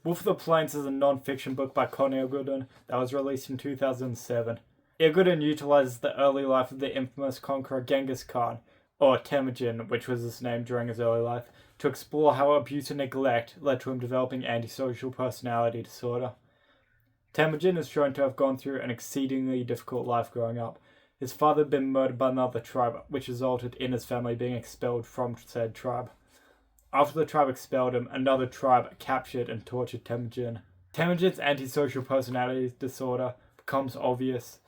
Wolf of the Plains is a non-fiction book by Con Ilgudin that was released in 2007. Ilgudin utilizes the early life of the infamous conqueror Genghis Khan, or Temujin, which was his name during his early life, to explore how abuse and neglect led to him developing antisocial personality disorder. Temujin is shown to have gone through an exceedingly difficult life growing up. His father had been murdered by another tribe, which resulted in his family being expelled from said tribe. After the tribe expelled him, another tribe captured and tortured Temujin. Temujin's antisocial personality disorder becomes obvious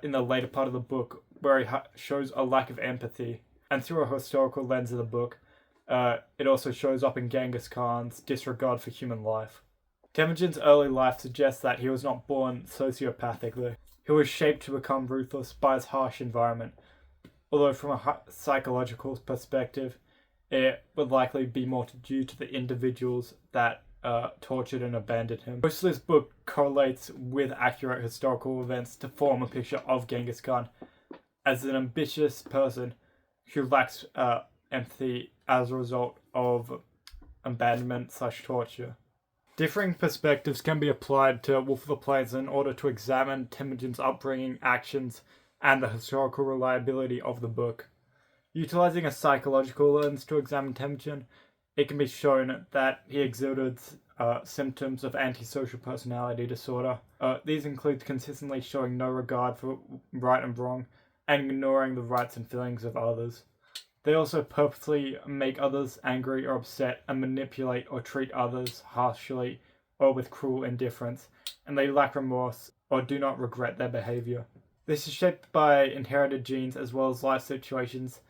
in the later part of the book, where he shows a lack of empathy. And through a historical lens of the book, it also shows up in Genghis Khan's disregard for human life. Temujin's early life suggests that he was not born sociopathically. He was shaped to become ruthless by his harsh environment, although from a psychological perspective, it would likely be more due to the individuals that tortured and abandoned him. Most of this book correlates with accurate historical events to form a picture of Genghis Khan as an ambitious person who lacks empathy as a result of abandonment/torture. Differing perspectives can be applied to Wolf of the Plains in order to examine Temujin's upbringing, actions, and the historical reliability of the book. Utilizing a psychological lens to examine Temujin, it can be shown that he exuded symptoms of antisocial personality disorder. These include consistently showing no regard for right and wrong, and ignoring the rights and feelings of others. They also purposely make others angry or upset and manipulate or treat others harshly or with cruel indifference, and they lack remorse or do not regret their behavior. This is shaped by inherited genes as well as life situations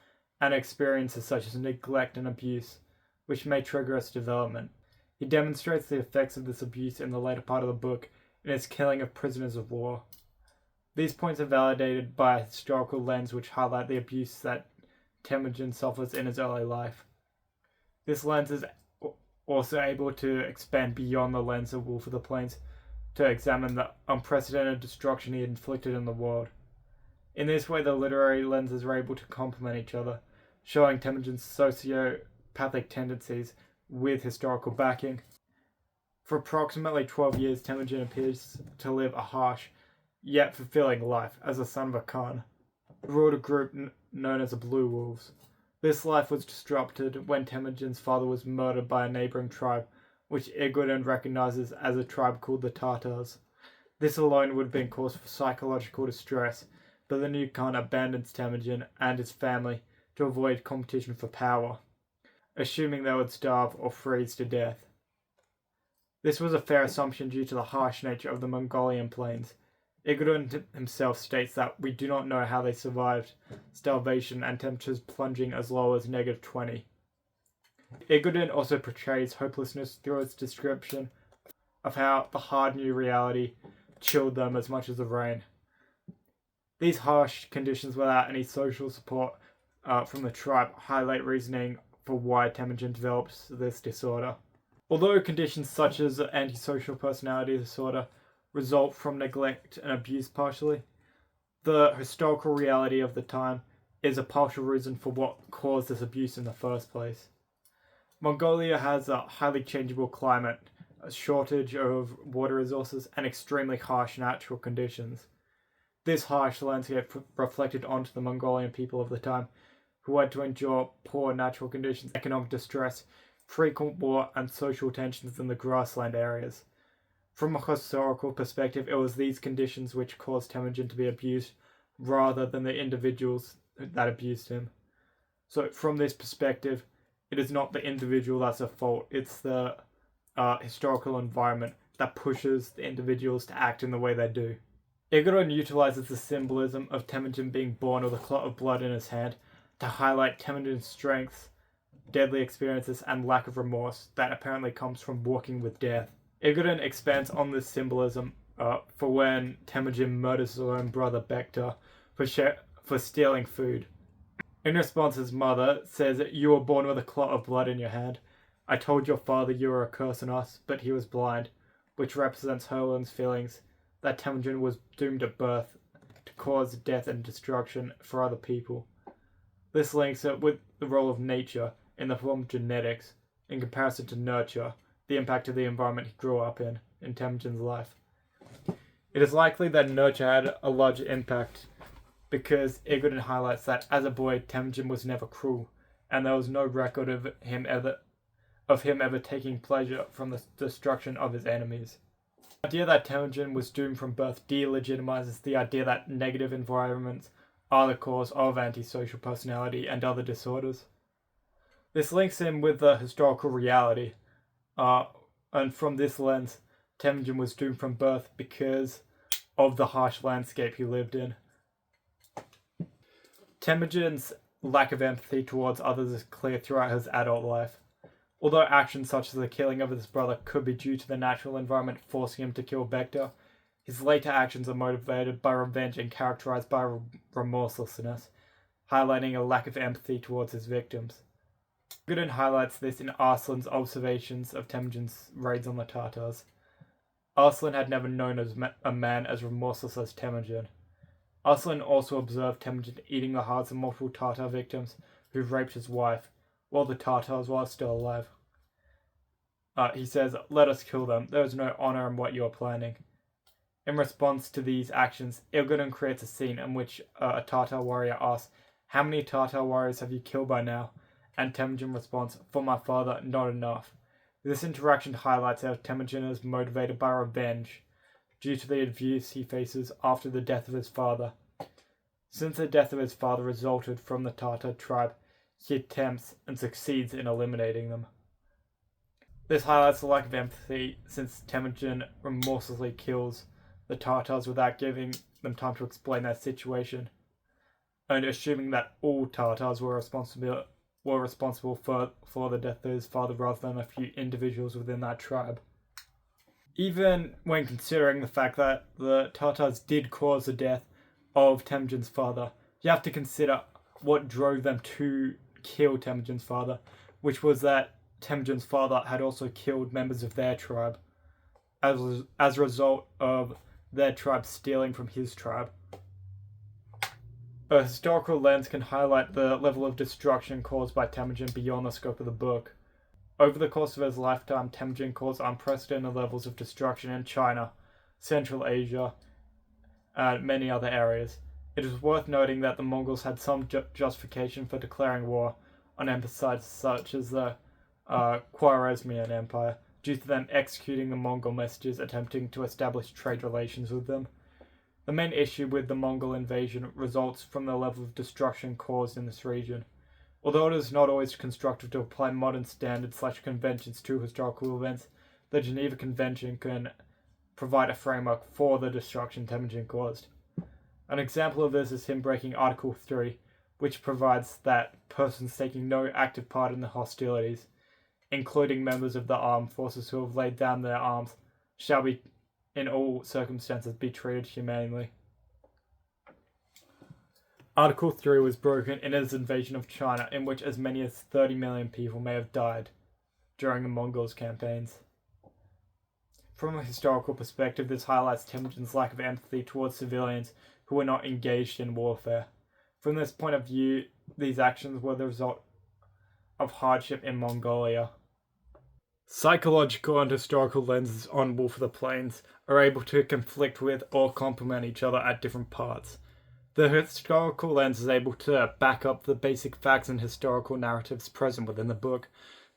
and experiences such as neglect and abuse, which may trigger its development. He demonstrates the effects of this abuse in the later part of the book in his killing of prisoners of war. These points are validated by a historical lens which highlight the abuse that Temujin suffers in his early life. This lens is also able to expand beyond the lens of Wolf of the Plains to examine the unprecedented destruction he inflicted in the world. In this way, the literary lenses are able to complement each other, showing Temujin's sociopathic tendencies with historical backing. For approximately 12 years, Temujin appears to live a harsh, yet fulfilling life as the son of a Khan, who ruled a group known as the Blue Wolves. This life was disrupted when Temujin's father was murdered by a neighboring tribe, which Ilgudin recognizes as a tribe called the Tatars. This alone would have been cause for psychological distress, but the new Khan abandons Temujin and his family to avoid competition for power, assuming they would starve or freeze to death. This was a fair assumption due to the harsh nature of the Mongolian plains. Ilgudin himself states that we do not know how they survived starvation and temperatures plunging as low as -20. Ilgudin also portrays hopelessness through its description of how the hard new reality chilled them as much as the rain. These harsh conditions without any social support from the tribe highlight reasoning for why Temujin develops this disorder. Although conditions such as antisocial personality disorder result from neglect and abuse partially, the historical reality of the time is a partial reason for what caused this abuse in the first place. Mongolia has a highly changeable climate, a shortage of water resources, and extremely harsh natural conditions. This harsh landscape reflected onto the Mongolian people of the time, who had to endure poor natural conditions, economic distress, frequent war, and social tensions in the grassland areas. From a historical perspective, it was these conditions which caused Temujin to be abused, rather than the individuals that abused him. So from this perspective, it is not the individual that's at fault, it's the historical environment that pushes the individuals to act in the way they do. Ilgudin utilizes the symbolism of Temujin being born with a clot of blood in his hand to highlight Temujin's strengths, deadly experiences, and lack of remorse that apparently comes from walking with death. Ilgudin expands on this symbolism for when Temujin murders his own brother Bektar for stealing food. In response, his mother says, "You were born with a clot of blood in your hand. I told your father you were a curse on us, but he was blind," which represents Herlin's feelings that Temujin was doomed at birth to cause death and destruction for other people. This links it with the role of nature in the form of genetics in comparison to nurture, the impact of the environment he grew up in Temujin's life. It is likely that nurture had a large impact because Iguden highlights that as a boy, Temujin was never cruel, and there was no record of him ever taking pleasure from the destruction of his enemies. The idea that Temujin was doomed from birth delegitimizes the idea that negative environments are the cause of antisocial personality and other disorders. This links him with the historical reality, and from this lens, Temujin was doomed from birth because of the harsh landscape he lived in. Temujin's lack of empathy towards others is clear throughout his adult life. Although actions such as the killing of his brother could be due to the natural environment forcing him to kill Vector, his later actions are motivated by revenge and characterized by remorselessness, highlighting a lack of empathy towards his victims. Iguden highlights this in Arslan's observations of Temujin's raids on the Tatars. Arslan had never known a man as remorseless as Temujin. Arslan also observed Temujin eating the hearts of multiple Tatar victims who raped his wife, while the Tatars were still alive. He says, "Let us kill them. There is no honor in what you are planning." In response to these actions, Iguden creates a scene in which a Tatar warrior asks, "How many Tatar warriors have you killed by now?" And Temujin responds, "For my father, not enough." This interaction highlights how Temujin is motivated by revenge due to the abuse he faces after the death of his father. Since the death of his father resulted from the Tatar tribe, he attempts and succeeds in eliminating them. This highlights the lack of empathy since Temujin remorselessly kills the Tatars without giving them time to explain their situation, and assuming that all Tatars were responsible for the death of his father rather than a few individuals within that tribe. Even when considering the fact that the Tatars did cause the death of Temujin's father, you have to consider what drove them to kill Temujin's father, which was that Temujin's father had also killed members of their tribe as a result of their tribe stealing from his tribe. A historical lens can highlight the level of destruction caused by Temujin beyond the scope of the book. Over the course of his lifetime, Temujin caused unprecedented levels of destruction in China, Central Asia, and many other areas. It is worth noting that the Mongols had some justification for declaring war on empires such as the Khwarezmian Empire, due to them executing the Mongol messages attempting to establish trade relations with them. The main issue with the Mongol invasion results from the level of destruction caused in this region. Although it is not always constructive to apply modern standards/conventions to historical events, the Geneva Convention can provide a framework for the destruction Temujin caused. An example of this is him breaking Article 3, which provides that persons taking no active part in the hostilities, including members of the armed forces who have laid down their arms, shall be, in all circumstances, be treated humanely. Article 3 was broken in his invasion of China, in which as many as 30 million people may have died during the Mongols' campaigns. From a historical perspective, this highlights Temujin's lack of empathy towards civilians who were not engaged in warfare. From this point of view, these actions were the result of hardship in Mongolia. Psychological and historical lenses on Wolf of the Plains are able to conflict with or complement each other at different parts. The historical lens is able to back up the basic facts and historical narratives present within the book,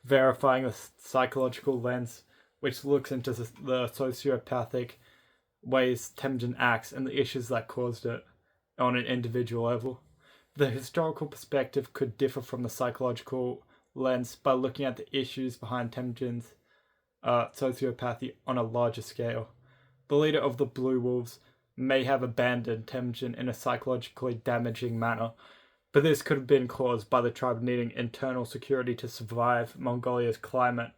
verifying the psychological lens, which looks into the sociopathic ways Temujin acts and the issues that caused it on an individual level. The historical perspective could differ from the psychological lens by looking at the issues behind Temujin's sociopathy on a larger scale. The leader of the Blue Wolves may have abandoned Temujin in a psychologically damaging manner, but this could have been caused by the tribe needing internal security to survive Mongolia's climate.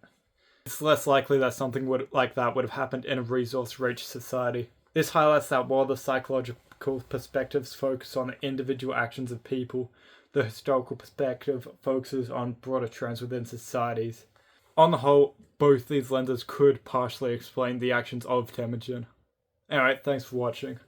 It's less likely that something like that would have happened in a resource-rich society. This highlights that while the psychological perspectives focus on the individual actions of people, the historical perspective focuses on broader trends within societies. On the whole, both these lenses could partially explain the actions of Temujin. Alright, thanks for watching.